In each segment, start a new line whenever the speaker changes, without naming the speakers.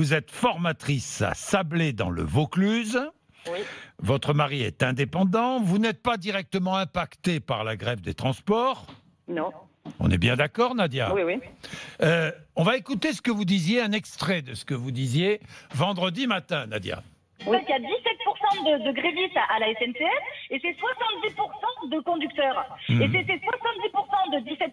Vous êtes formatrice à Sablé dans le Vaucluse.
Oui.
Votre mari est indépendant. Vous n'êtes pas directement impactée par la grève des transports.
Non.
On est bien d'accord, Nadia?
Oui, oui.
On va écouter ce que vous disiez, un extrait de ce que vous disiez vendredi matin, Nadia.
En fait, il y a 17% de grévistes à la SNCF et c'est 70% de conducteurs. Et c'est ces 70% de 17%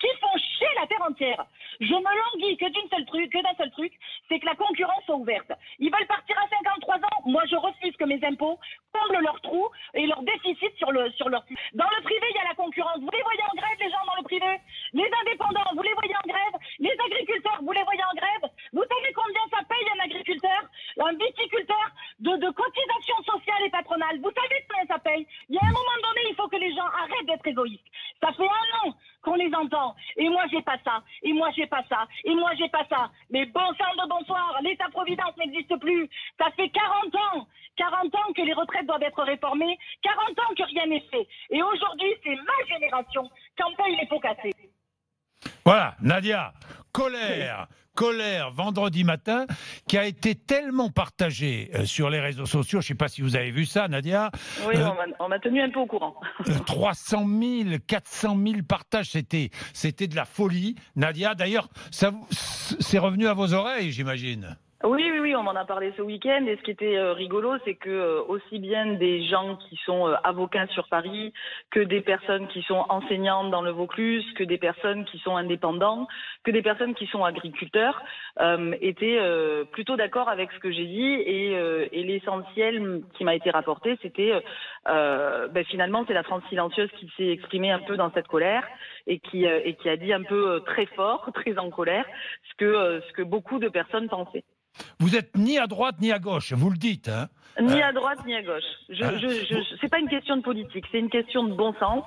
qui font chier la terre entière. Je me languis que d'un seul truc, c'est que la concurrence soit ouverte. Ils veulent partir à 53 ans. Moi, je refuse que mes impôts comblent leurs trous et leur déficit sur leur... Dans le privé, il y a la concurrence. Vous les voyez en grève, les gens dans le privé? Les indépendants, vous les voyez en grève? Les agriculteurs, vous les voyez en grève? Vous savez combien ça paye un agriculteur, un viticulteur de cotisations sociales et patronales? Vous savez combien ça paye? Il y a un moment donné, il faut que les gens arrêtent d'être égoïstes. Ça fait 1 an qu'on les entend. Et moi, j'ai pas ça. Et moi, j'ai pas ça. Et moi, j'ai pas ça. Mais bon sang de bonsoir, l'État-providence n'existe plus. Ça fait 40 ans. 40 ans que les retraites doivent être réformées. 40 ans que rien n'est fait. Et aujourd'hui, c'est ma génération qui en paye les pots cassés.
Voilà, Nadia, colère vendredi matin, qui a été tellement partagée sur les réseaux sociaux. Je ne sais pas si vous avez vu ça, Nadia.
Oui, on m'a tenu un peu au courant.
300 000, 400 000 partages, c'était de la folie. Nadia, d'ailleurs, c'est revenu à vos oreilles, j'imagine.
Oui, on m'en a parlé ce week-end et ce qui était rigolo, c'est que aussi bien des gens qui sont avocats sur Paris, que des personnes qui sont enseignantes dans le Vaucluse, que des personnes qui sont indépendants, que des personnes qui sont agriculteurs, étaient plutôt d'accord avec ce que j'ai dit et l'essentiel qui m'a été rapporté, c'était finalement c'est la France silencieuse qui s'est exprimée un peu dans cette colère et qui a dit un peu très fort, très en colère, ce que beaucoup de personnes pensaient.
Vous êtes ni à droite ni à gauche, vous le dites, hein?
Ni à droite ni à gauche. C'est pas une question de politique, c'est une question de bon sens.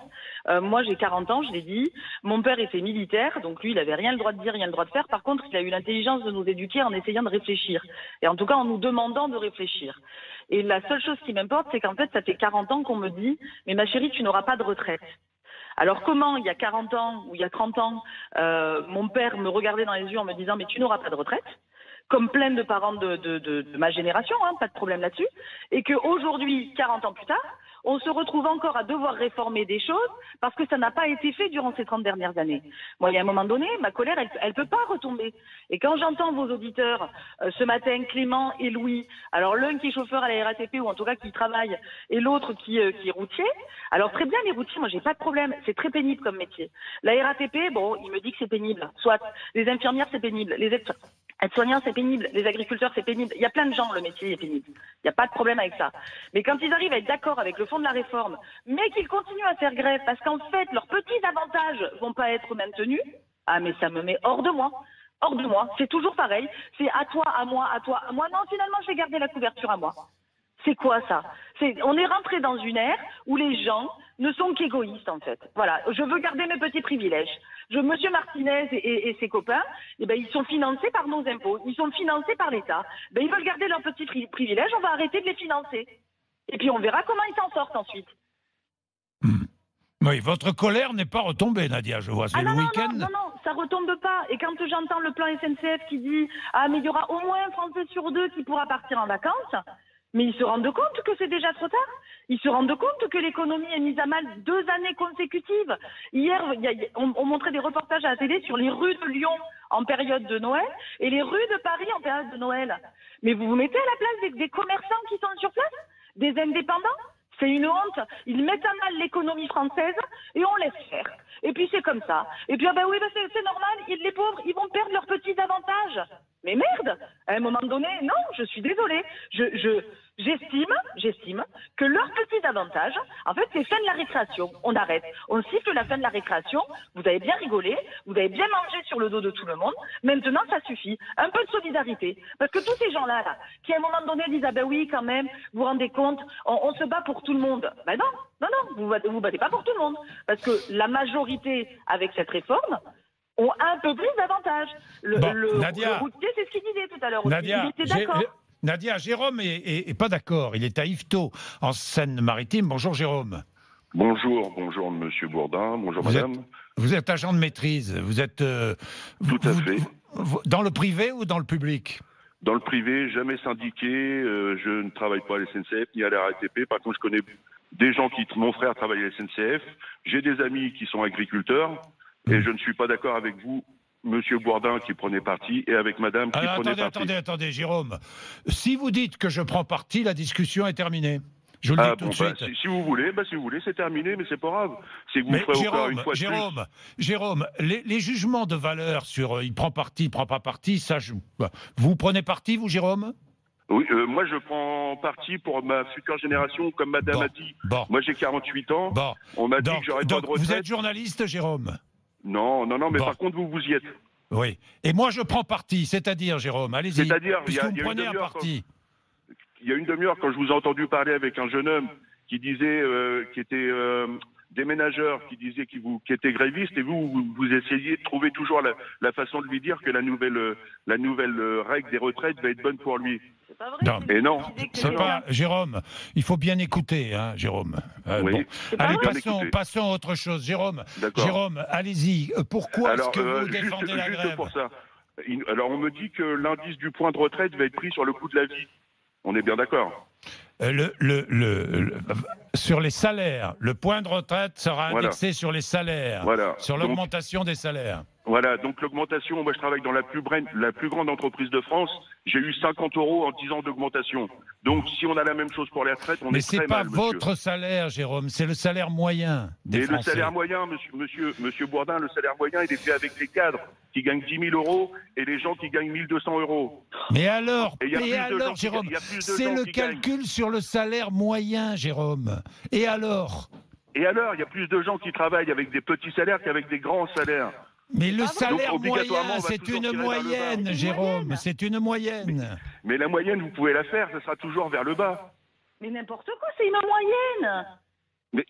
Moi, j'ai 40 ans, je l'ai dit. Mon père était militaire, donc lui, il avait rien le droit de dire, rien le droit de faire. Par contre, il a eu l'intelligence de nous éduquer en essayant de réfléchir. Et en tout cas, en nous demandant de réfléchir. Et la seule chose qui m'importe, c'est qu'en fait, ça fait 40 ans qu'on me dit « Mais ma chérie, tu n'auras pas de retraite ». Alors comment, il y a 40 ans ou il y a 30 ans, mon père me regardait dans les yeux en me disant « Mais tu n'auras pas de retraite ». Comme plein de parents de ma génération, hein, pas de problème là-dessus, et qu'aujourd'hui, 40 ans plus tard, on se retrouve encore à devoir réformer des choses parce que ça n'a pas été fait durant ces 30 dernières années. Moi, il y a un moment donné, ma colère, elle peut pas retomber. Et quand j'entends vos auditeurs, ce matin, Clément et Louis, alors l'un qui est chauffeur à la RATP ou en tout cas qui travaille, et l'autre qui est routier, alors très bien les routiers, moi j'ai pas de problème, c'est très pénible comme métier. La RATP, bon, il me dit que c'est pénible, soit les infirmières c'est pénible, les aides-soignants, c'est pénible. Les agriculteurs, c'est pénible. Il y a plein de gens, le métier est pénible. Il n'y a pas de problème avec ça. Mais quand ils arrivent à être d'accord avec le fond de la réforme, mais qu'ils continuent à faire grève parce qu'en fait, leurs petits avantages vont pas être maintenus, ah, mais ça me met hors de moi. Hors de moi. C'est toujours pareil. C'est à toi, à moi, à toi, à moi. Non, finalement, je vais garder la couverture à moi. C'est quoi ça? On est rentré dans une ère où les gens ne sont qu'égoïstes en fait. Voilà, je veux garder mes petits privilèges. Monsieur Martinez et ses copains, eh ben, ils sont financés par nos impôts, ils sont financés par l'État. Ben, ils veulent garder leurs petits privilèges, on va arrêter de les financer. Et puis on verra comment ils s'en sortent ensuite.
Oui, votre colère n'est pas retombée, Nadia, je vois. C'est le week-end.
Non, ça retombe pas. Et quand j'entends le plan SNCF qui dit « Ah, mais il y aura au moins un Français sur 2 qui pourra partir en vacances », mais ils se rendent compte que c'est déjà trop tard. Ils se rendent compte que l'économie est mise à mal 2 années consécutives. Hier, on montrait des reportages à la télé sur les rues de Lyon en période de Noël et les rues de Paris en période de Noël. Mais vous vous mettez à la place des commerçants qui sont sur place, des indépendants? C'est une honte. Ils mettent à mal l'économie française et on laisse faire. Et puis c'est comme ça. Et puis c'est normal, les pauvres, ils vont perdre leurs petits avantages. Mais merde, à un moment donné, non, je suis désolée. J'estime que leurs petits avantages, en fait, c'est fin de la récréation. On arrête. On siffle la fin de la récréation. Vous avez bien rigolé. Vous avez bien mangé sur le dos de tout le monde. Maintenant, ça suffit. Un peu de solidarité. Parce que tous ces gens-là, qui à un moment donné disent, ah ben oui, quand même, vous vous rendez compte, on se bat pour tout le monde. Ben non, vous battez pas pour tout le monde. Parce que la majorité, avec cette réforme, ont un peu plus d'avantages.
Nadia,
le routier, c'est ce qu'il disait tout à l'heure.
Nadia,
il était d'accord.
Nadia, Jérôme est pas d'accord. Il est à Yvetot, en Seine-Maritime. Bonjour Jérôme.
Bonjour Monsieur Bourdin, bonjour Madame.
Vous êtes agent de maîtrise. Vous êtes
tout à fait.
Dans le privé ou dans le public?
Dans le privé, jamais syndiqué. Je ne travaille pas à la SNCF ni à la RATP. Par contre, je connais des gens mon frère travaille à la SNCF. J'ai des amis qui sont agriculteurs. Et je ne suis pas d'accord avec vous, Monsieur Bourdin, qui prenait parti, et avec Madame qui prenait parti.
Attendez, Jérôme. Si vous dites que je prends parti, la discussion est terminée. Je vous le dis tout de suite.
Si vous voulez, c'est terminé, mais c'est pas grave. C'est que vous ferez encore une fois
Jérôme, les jugements de valeur sur il prend parti, il prend pas parti, ça, vous prenez parti, vous, Jérôme?
Oui, moi je prends parti pour ma future génération, comme Madame a dit. Moi j'ai 48 ans. On m'a dit que j'aurais pas de retraite.
Vous êtes journaliste, Jérôme?
Non, mais par contre vous y êtes.
Oui. Et moi je prends parti, c'est-à-dire, Jérôme, allez-y.
C'est-à-dire,
puisque vous prenez un parti.
Il y a une demi-heure, quand je vous ai entendu parler avec un jeune homme qui disait, qui était déménageur, qui disait qui était gréviste, et vous essayez de trouver toujours la façon de lui dire que la nouvelle règle des retraites va être bonne pour lui.
C'est pas vrai.
Non. C'est pas, Jérôme, il faut bien écouter, hein, Jérôme.
Oui.
Allez, passons à autre chose. Jérôme, allez-y. Pourquoi est-ce que vous défendez la grève?
Pour ça. Alors, on me dit que l'indice du point de retraite va être pris sur le coût de la vie. On est bien d'accord.
Sur les salaires, le point de retraite sera indexé sur les salaires, sur l'augmentation des salaires.
Voilà, donc l'augmentation, moi je travaille dans la plus grande entreprise de France, j'ai eu 50 € en 10 ans d'augmentation. Donc si on a la même chose pour les retraites, on est très mal,
Mais c'est pas votre salaire, Jérôme, c'est le salaire moyen des Français.
Le salaire moyen, monsieur Bourdin, le salaire moyen, il est fait avec les cadres qui gagnent 10 000 € et les gens qui gagnent 1 200 €.
Mais alors, Jérôme, c'est le calcul sur le salaire moyen, Jérôme. Et alors,
il y a plus de gens qui travaillent avec des petits salaires qu'avec des grands salaires.
Mais le salaire moyen, c'est une moyenne, Jérôme, c'est une moyenne.
Mais la moyenne, vous pouvez la faire, ce sera toujours vers le bas.
Mais n'importe quoi, c'est une moyenne.
Mais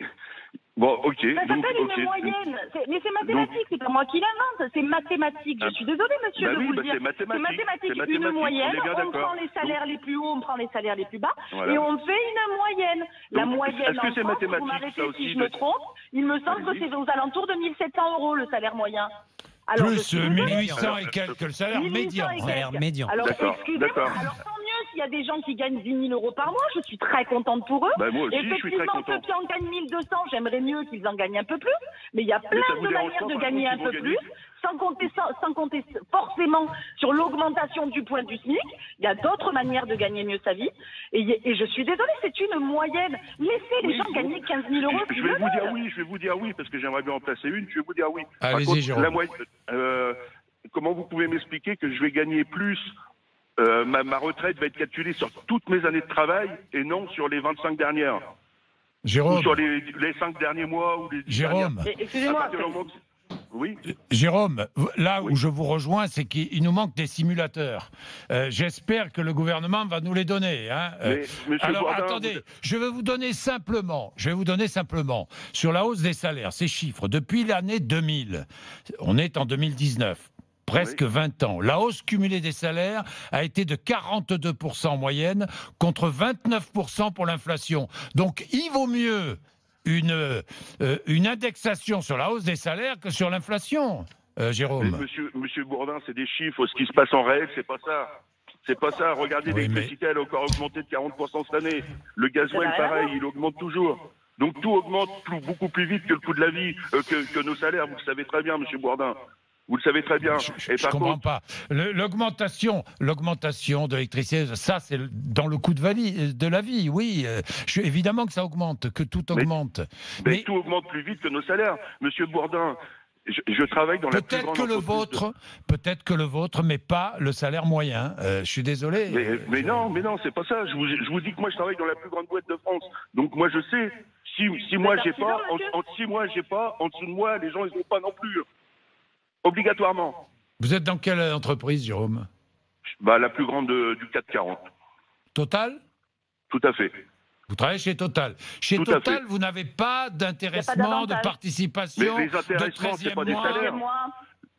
bon, ok.
Ça s'appelle une moyenne. Mais c'est mathématique, c'est pas moi qui l'invente, c'est mathématique. Je suis désolée, monsieur, de vous le dire. C'est mathématique. Une moyenne, on prend les salaires les plus hauts, on prend les salaires les plus bas, et on fait une moyenne. La moyenne en France, vous m'arrêtez si je me trompe, il me semble que c'est aux alentours de 1 700 € le salaire moyen. Alors,
plus 1800 et quelques, le salaire médian.
Alors, excusez-moi, alors tant mieux s'il y a des gens qui gagnent 10 000 € par mois, je suis très contente pour eux.
Moi aussi, je suis très content.
Ceux qui en gagnent 1 200, j'aimerais mieux qu'ils en gagnent un peu plus, mais il y a plein de manières de gagner un peu plus. Sans compter forcément sur l'augmentation du point du SMIC, il y a d'autres manières de gagner mieux sa vie. Et je suis désolée, c'est une moyenne. Laissez les gens gagner 15 000 €.
Je vais vous dire oui, parce que j'aimerais bien en placer une. Je vais vous dire oui.
Allez-y, Jérôme.
Comment vous pouvez m'expliquer que je vais gagner plus ma retraite va être calculée sur toutes mes années de travail et non sur les 25 dernières.
Jérôme.
Ou sur les 5 derniers mois ou les 10
Jérôme.
dernières.
Excusez-moi.
Oui.
Jérôme, là où je vous rejoins, c'est qu'il nous manque des simulateurs. J'espère que le gouvernement va nous les donner. Hein. Alors, Bourdin, attendez, je vais vous donner simplement, sur la hausse des salaires, ces chiffres, depuis l'année 2000, on est en 2019. Presque 20 ans. La hausse cumulée des salaires a été de 42% en moyenne contre 29% pour l'inflation. Donc, il vaut mieux une indexation sur la hausse des salaires que sur l'inflation, Jérôme.
Monsieur Bourdin, c'est des chiffres. Ce qui se passe en réel, c'est pas ça. C'est pas ça. Regardez, l'électricité, elle a encore augmenté de 40% cette année. Le gasoil, pareil, il augmente toujours. Donc tout augmente beaucoup plus vite que le coût de la vie, que nos salaires. Vous le savez très bien, monsieur Bourdin. Vous le savez très bien.
Je ne comprends pas. L'augmentation de l'électricité, ça, c'est dans le coût de la vie, oui. Évidemment que ça augmente, que tout augmente.
Mais tout augmente plus vite que nos salaires. Monsieur Bourdin, je travaille dans la plus grande entreprise.
Peut-être que le vôtre, mais pas le salaire moyen. Je suis désolé.
Mais non, c'est pas ça. Je vous dis que moi, je travaille dans la plus grande boîte de France. Donc moi, je sais. Si moi, j'ai pas, en 6 mois, j'ai pas, en dessous de moi, les gens, ils n'ont pas non plus. Obligatoirement.
Vous êtes dans quelle entreprise, Jérôme?
La plus grande du 440.
Total?
Tout à fait.
Vous travaillez chez Total. Chez Total, vous n'avez pas d'intéressement, de participation,
mais les intéressements, c'est pas des salaires.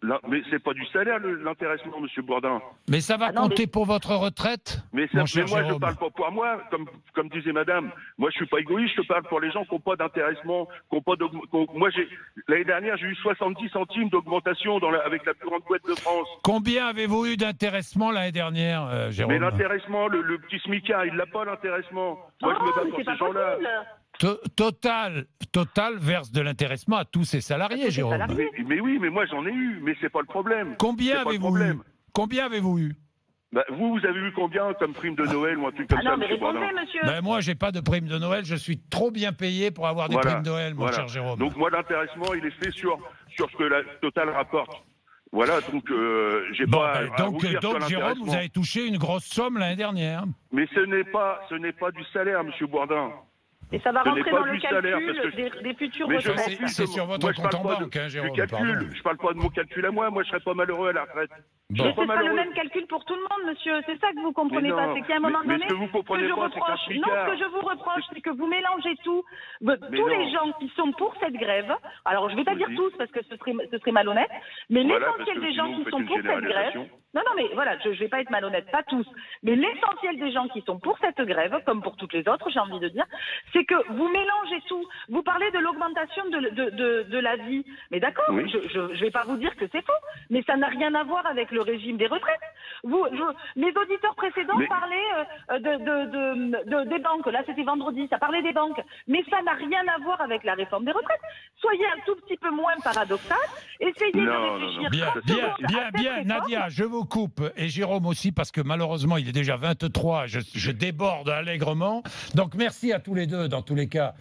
Mais c'est pas du salaire, l'intéressement, monsieur Bourdin.
Mais ça va compter pour votre retraite?
Mais moi, je parle pas pour moi, comme disait madame. Moi, je suis pas égoïste, je parle pour les gens qui n'ont pas d'intéressement, moi, l'année dernière, j'ai eu 70 centimes d'augmentation avec la plus grande boîte de France.
Combien avez-vous eu d'intéressement l'année dernière, Jérôme?
Mais l'intéressement, le petit smicard, il l'a pas, l'intéressement. Moi, je me bats pour ces gens-là.
Total verse de l'intéressement à tous ses salariés, Jérôme.
Mais oui, mais moi j'en ai eu, mais c'est pas le problème.
Combien avez-vous eu?
Vous avez eu combien comme prime de Noël ou un truc comme ça,
mais répondez, monsieur.
Moi, j'ai pas de prime de Noël, je suis trop bien payé pour avoir des primes de Noël, mon cher Jérôme.
Donc moi, l'intéressement, il est fait sur ce que la Total rapporte. Voilà, donc j'ai pas à rougir sur
donc Jérôme, vous avez touché une grosse somme l'année dernière.
Mais ce n'est pas du salaire, monsieur Bourdin.
Et ça va rentrer dans le calcul des futurs retraites.
C'est sur votre compte en banque, Jérôme.
Je parle pas de mon calcul à moi je serais pas malheureux à la retraite.
Mais c'est pas le même calcul pour tout le monde, monsieur. C'est ça que vous comprenez pas. C'est qu'à un moment donné, ce que je vous reproche, c'est que vous mélangez tout. Tous les gens qui sont pour cette grève, alors je vais pas dire tous parce que ce serait malhonnête, mais l'essentiel des gens qui sont pour cette grève. Non, mais voilà, je vais pas être malhonnête, pas tous, mais l'essentiel des gens qui sont pour cette grève, comme pour toutes les autres, j'ai envie de dire, c'est que vous mélangez tout. Vous parlez de l'augmentation de la vie, mais d'accord, je vais pas vous dire que c'est faux, mais ça n'a rien à voir avec le régime des retraites. Les auditeurs précédents parlaient des banques, là c'était vendredi, ça parlait des banques, mais ça n'a rien à voir avec la réforme des retraites. Soyez un tout petit peu moins paradoxal, essayez de réfléchir.
Bien, Nadia, je vous coupe, et Jérôme aussi, parce que malheureusement il est déjà 23, je déborde allègrement, donc merci à tous les deux dans tous les cas.